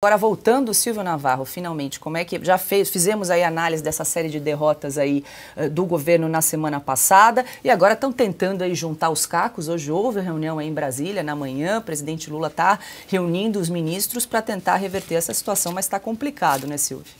Agora, voltando, Silvio Navarro, finalmente, como é que fizemos aí análise dessa série de derrotas aí do governo na semana passada e agora estão tentando aí juntar os cacos. Hoje houve reunião aí em Brasília, na manhã, o presidente Lula está reunindo os ministros para tentar reverter essa situação, mas está complicado, né, Silvio?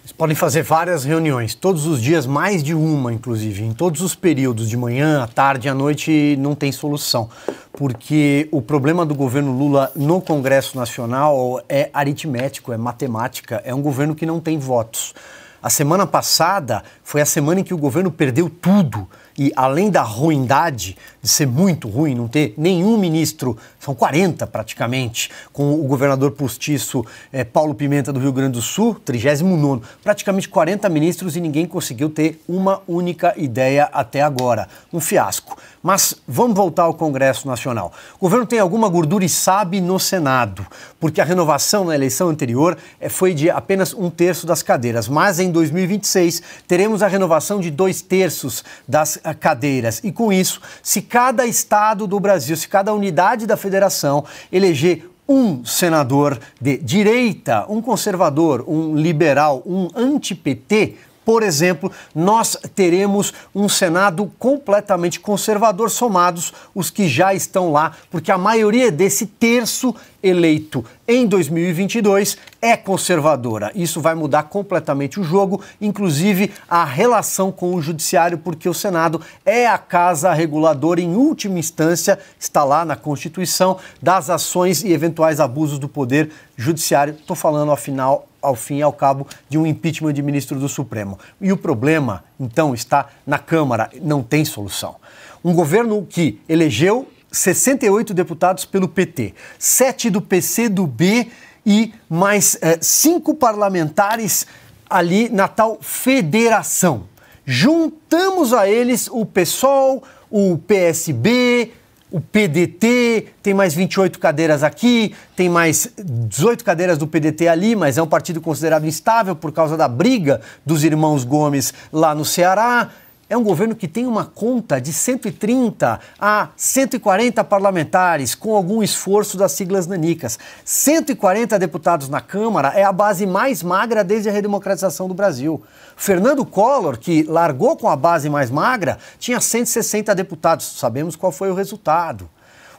Eles podem fazer várias reuniões, todos os dias, mais de uma, inclusive, em todos os períodos, de manhã, à tarde, à noite, não tem solução. Porque o problema do governo Lula no Congresso Nacional é aritmético, é matemática, é um governo que não tem votos. A semana passada foi a semana em que o governo perdeu tudo e, além da ruindade, de ser muito ruim, não ter nenhum ministro, são 40 praticamente, com o governador postiço Paulo Pimenta do Rio Grande do Sul, 39º, praticamente 40 ministros e ninguém conseguiu ter uma única ideia até agora. Um fiasco. Mas vamos voltar ao Congresso Nacional. O governo tem alguma gordura e sabe no Senado, porque a renovação na eleição anterior foi de apenas 1/3 das cadeiras, mas em 2026 teremos a renovação de 2/3 das cadeiras. E com isso, se cada estado do Brasil, se cada unidade da federação eleger um senador de direita, um conservador, um liberal, um anti-PT, por exemplo, nós teremos um Senado completamente conservador, somados os que já estão lá, porque a maioria desse terço eleito em 2022 é conservadora. Isso vai mudar completamente o jogo, inclusive a relação com o judiciário, porque o Senado é a casa reguladora, em última instância, está lá na Constituição, das ações e eventuais abusos do poder judiciário. Estou falando, ao fim e ao cabo, de um impeachment de ministro do Supremo. E o problema, então, está na Câmara, não tem solução. Um governo que elegeu 68 deputados pelo PT, 7 do PCdoB e mais 5 parlamentares ali na tal federação. Juntamos a eles o PSOL, o PSB, o PDT, tem mais 28 cadeiras aqui, tem mais 18 cadeiras do PDT ali, mas é um partido considerado instável por causa da briga dos irmãos Gomes lá no Ceará. É um governo que tem uma conta de 130 a 140 parlamentares, com algum esforço das siglas nanicas. 140 deputados na Câmara é a base mais magra desde a redemocratização do Brasil. Fernando Collor, que largou com a base mais magra, tinha 160 deputados. Sabemos qual foi o resultado.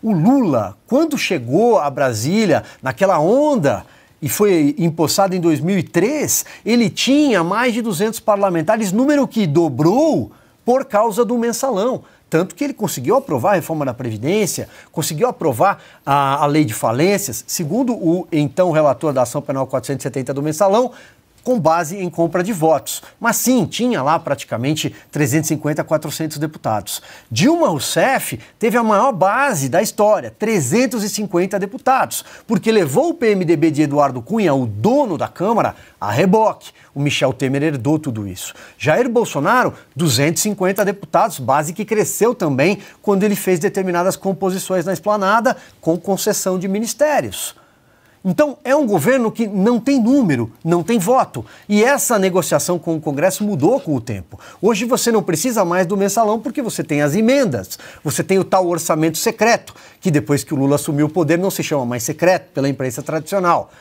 O Lula, quando chegou a Brasília, naquela onda, e foi empossado em 2003, ele tinha mais de 200 parlamentares, número que dobrou por causa do mensalão. Tanto que ele conseguiu aprovar a reforma da Previdência, conseguiu aprovar a lei de falências, segundo o então relator da Ação Penal 470 do mensalão, com base em compra de votos. Mas sim, tinha lá praticamente 350 a 400 deputados. Dilma Rousseff teve a maior base da história, 350 deputados, porque levou o PMDB de Eduardo Cunha, o dono da Câmara, a reboque. O Michel Temer herdou tudo isso. Jair Bolsonaro, 250 deputados, base que cresceu também quando ele fez determinadas composições na esplanada com concessão de ministérios. Então, é um governo que não tem número, não tem voto. E essa negociação com o Congresso mudou com o tempo. Hoje você não precisa mais do mensalão porque você tem as emendas, você tem o tal orçamento secreto, que depois que o Lula assumiu o poder não se chama mais secreto pela imprensa tradicional.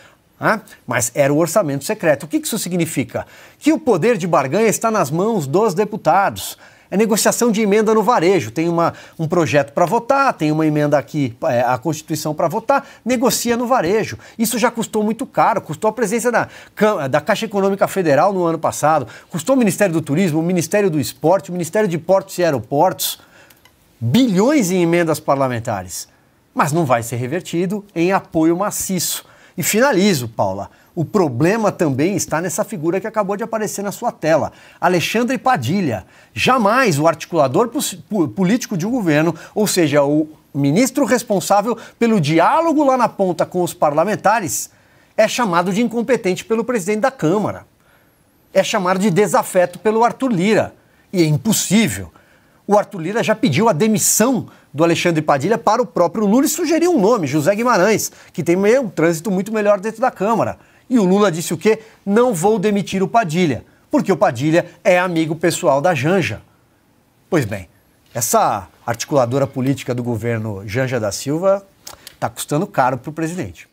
Mas era o orçamento secreto. O que isso significa? Que o poder de barganha está nas mãos dos deputados. É negociação de emenda no varejo. Tem um projeto para votar, tem uma emenda aqui, a Constituição para votar, negocia no varejo. Isso já custou muito caro, custou a presença da Caixa Econômica Federal no ano passado, custou o Ministério do Turismo, o Ministério do Esporte, o Ministério de Portos e Aeroportos, bilhões em emendas parlamentares. Mas não vai ser revertido em apoio maciço. E finalizo, Paula. O problema também está nessa figura que acabou de aparecer na sua tela, Alexandre Padilha. Jamais o articulador político de um governo, ou seja, o ministro responsável pelo diálogo lá na ponta com os parlamentares, é chamado de incompetente pelo presidente da Câmara. É chamado de desafeto pelo Arthur Lira. E é impossível. O Arthur Lira já pediu a demissão do Alexandre Padilha para o próprio Lula e sugeriu um nome, José Guimarães, que tem um trânsito muito melhor dentro da Câmara. E o Lula disse o quê? Não vou demitir o Padilha, porque o Padilha é amigo pessoal da Janja. Pois bem, essa articuladora política do governo Janja da Silva está custando caro para o presidente.